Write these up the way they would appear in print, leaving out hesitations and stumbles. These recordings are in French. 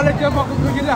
la ke mo ko gila.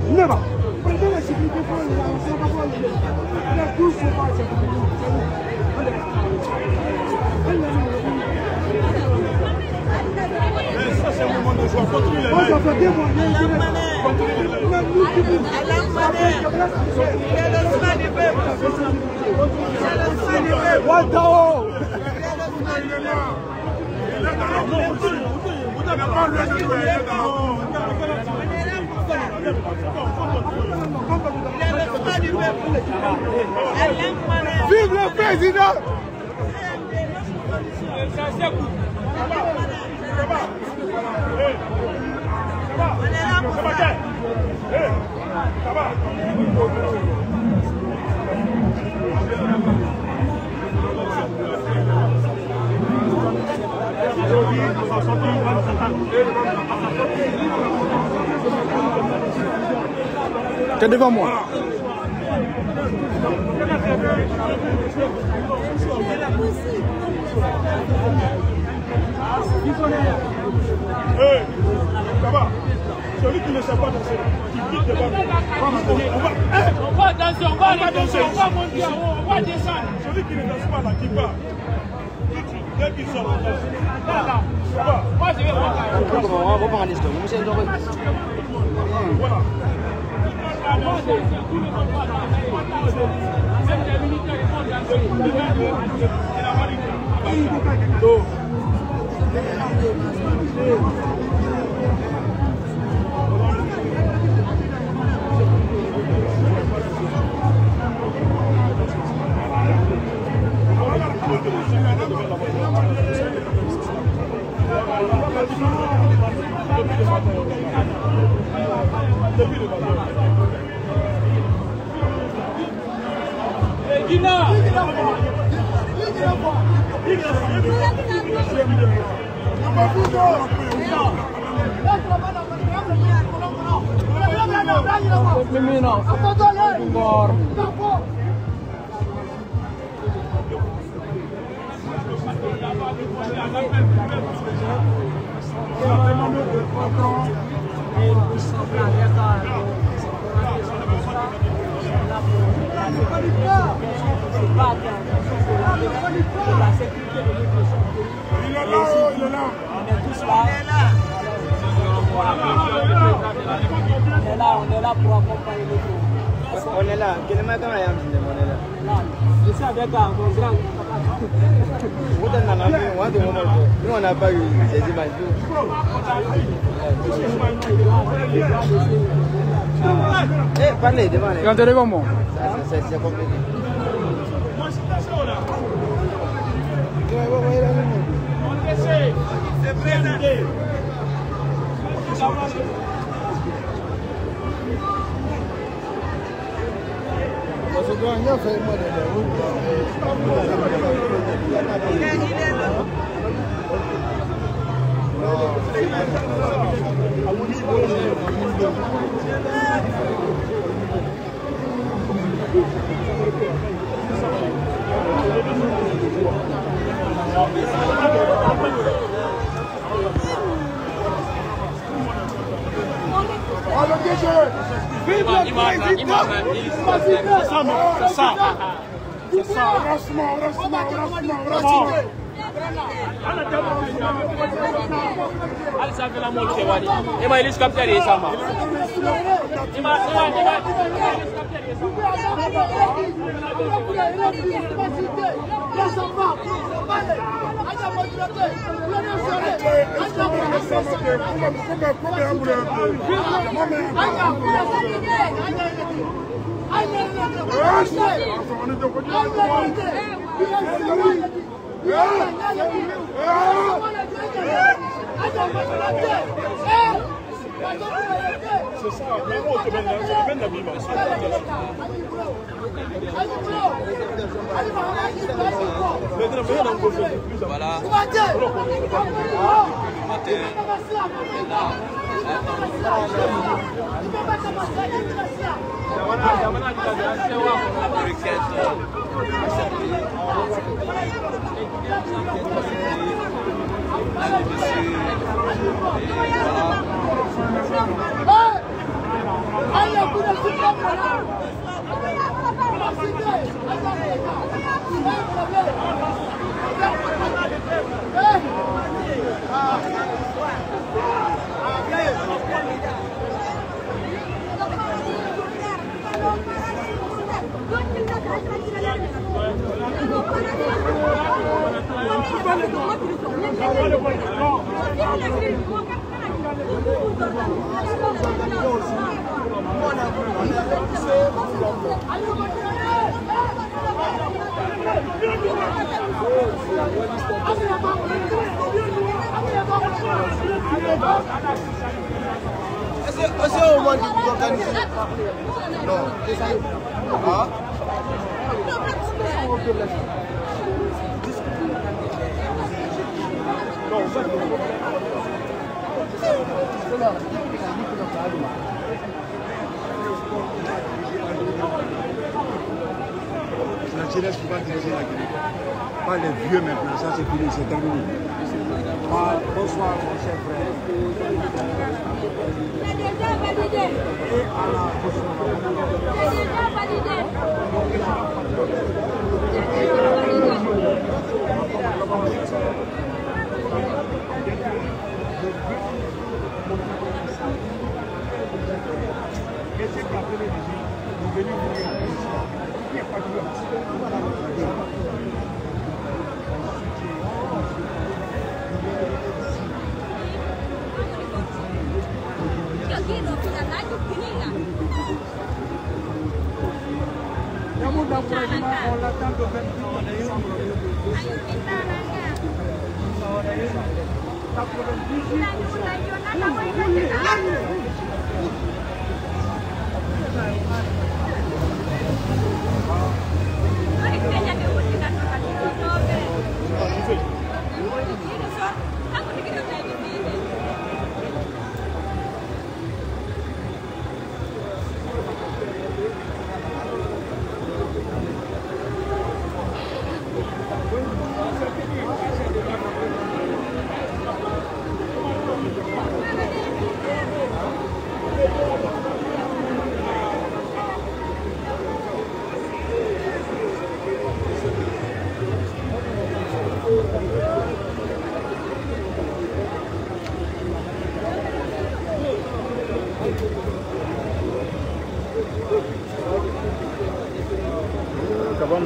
Never. Prenez la sécurité pour la course c'est pas ça c'est un moment de joie. Continue les vive le président! T'es devant moi. Hey, ça va. Celui qui ne sait pas danser, qui quitte devant nous. On va danser, on va danser, on va monter en haut, on va descendre. Celui qui ne danse pas là, qui part. Dès qu'il sort, on danse. Là, ça va. Moi, je vais voir. On va prendre un instant. Voilà. On est là pour accompagner les gens. On est là. Quel est ma caméra? Je suis avec mon grand. Nous, on n'a pas eu ces images. Parlez devant les. Regardez devant moi. C'est compliqué. C'est présenté. Vive le président! C'est ça. C'est ça, mais on te mène la Bible. Voilà. Est-ce au moment de vous organiser? Non. Ah? La jeunesse ne peut pas diriger la Guinée. Pas les vieux maintenant, ça c'est fini, c'est terminé. Bonsoir mon cher frère. C'est déjà validé. Et à la prochaine fois. C'est déjà validé. On l'attend de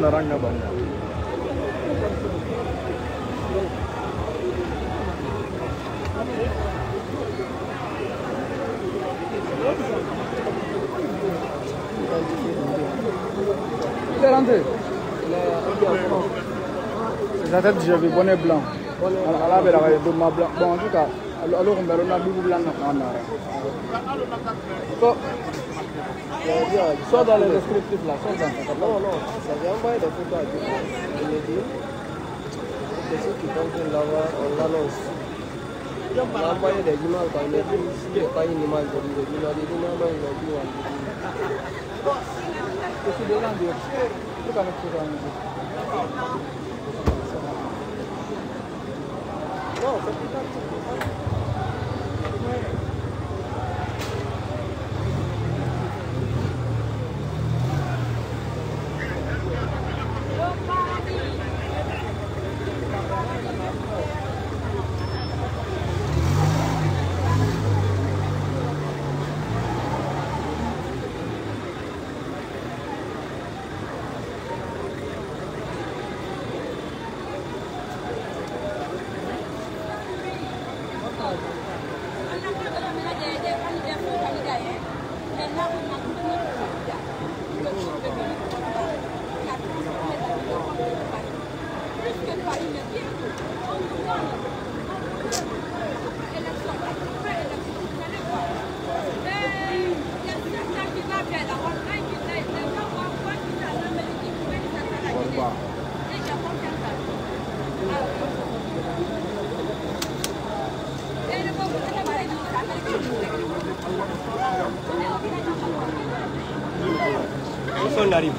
那让个吧。Il est rentré. C'est sa tête, j'avais bonnet blanc. À la belle, de ma blanc. Bon, en tout cas, alors on va double blanc. Soit dans les descriptifs là, soit dans ça. Non, non, ça vient envoyer des photos à Dieu. Il me dit, c'est ceux qui comprennent là-bas, on l'annonce. On a envoyé des images, quand il me dit, si il n'y a pas une image, il me dit, non, il a dit, Je suis dedans, je peux mettre ça en musique. non, c'est plus tard. Où on arrive?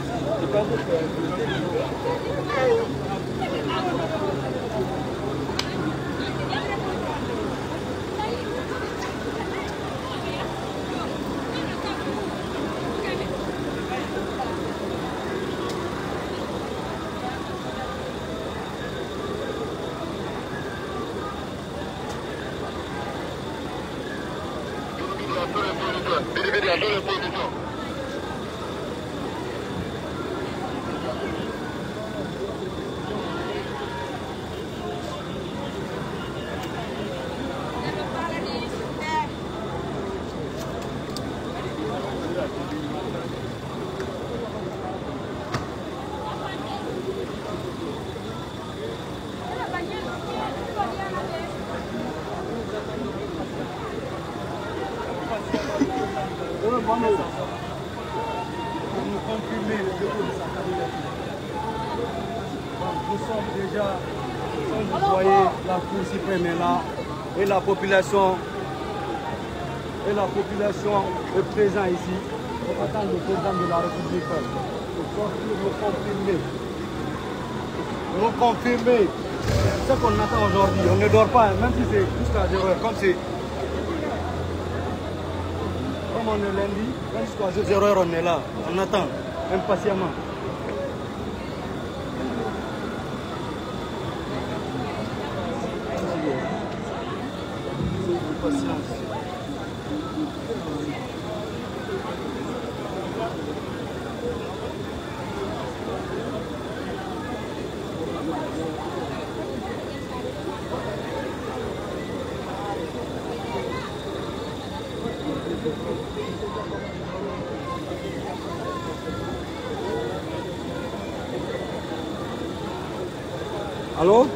Nous sommes déjà, vous voyez, la Cour suprême est là et la population est présente ici. On attend le président de la République pour sortir, nous confirmer ce qu'on attend aujourd'hui. On ne dort pas, même si c'est jusqu'à 0 heure, comme on est lundi, jusqu'à 0 heure on est là, on attend impatiemment. Allô?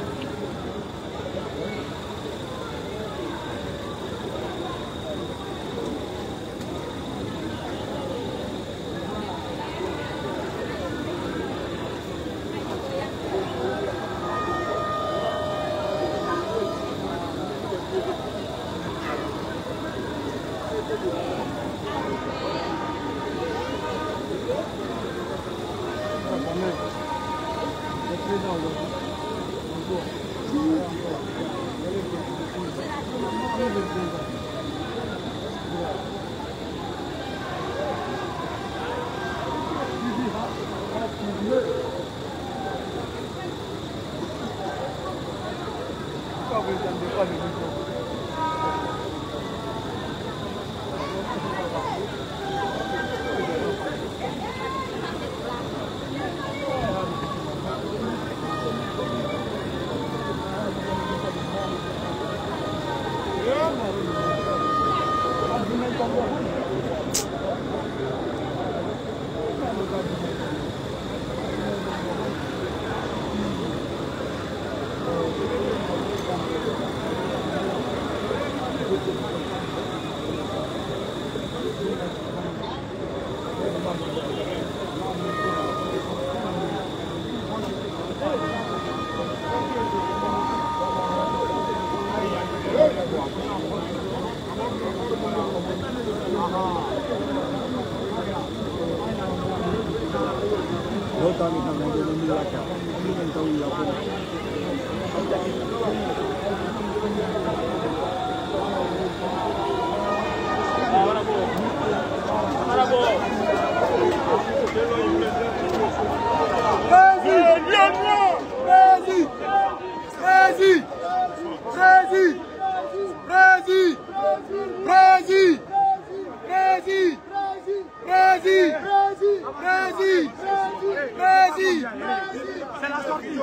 C'est la sortie.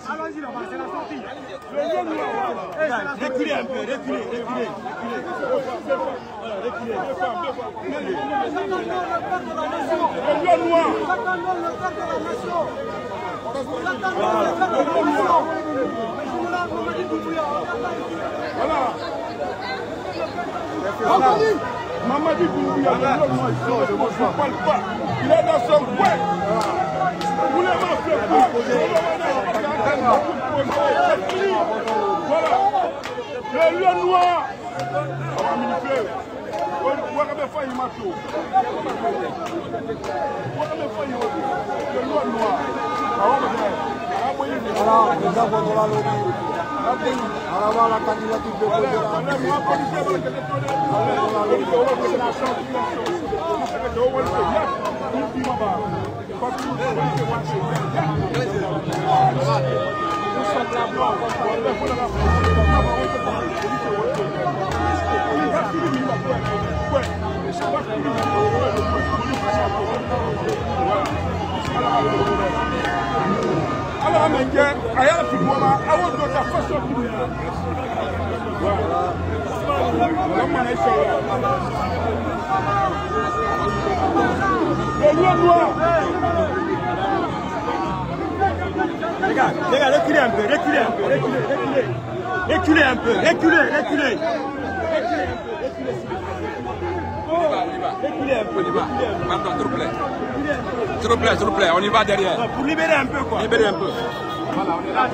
Allons-y là-bas, c'est la sortie. Le lion noir. Reculez un peu, reculez. Reculez. Le lion noir. Voilà. Mamadi Doumbouya, le lion noir, je ne parle pas. Il est dans son coin. Vous ne m'appelez pas. Voilà. Le lion noir. Voilà, déjà contre la lobby. Alors voilà la candidature de alors, il y a un film, I want to go first of Les gars, reculez un peu, reculez un peu, reculez un peu, reculez un peu. Pardon, s'il vous plaît, on y va derrière. Pour libérer un peu quoi. Libérer un peu. Voilà, on est là.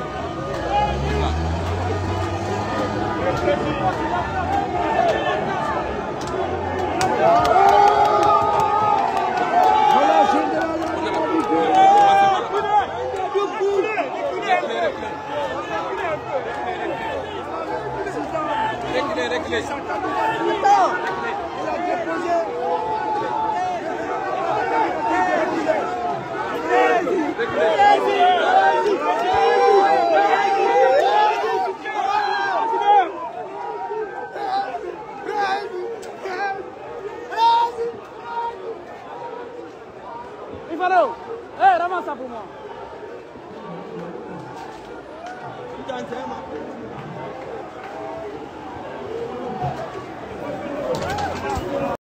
Reculez. Ifalo, ramasse ça pour moi.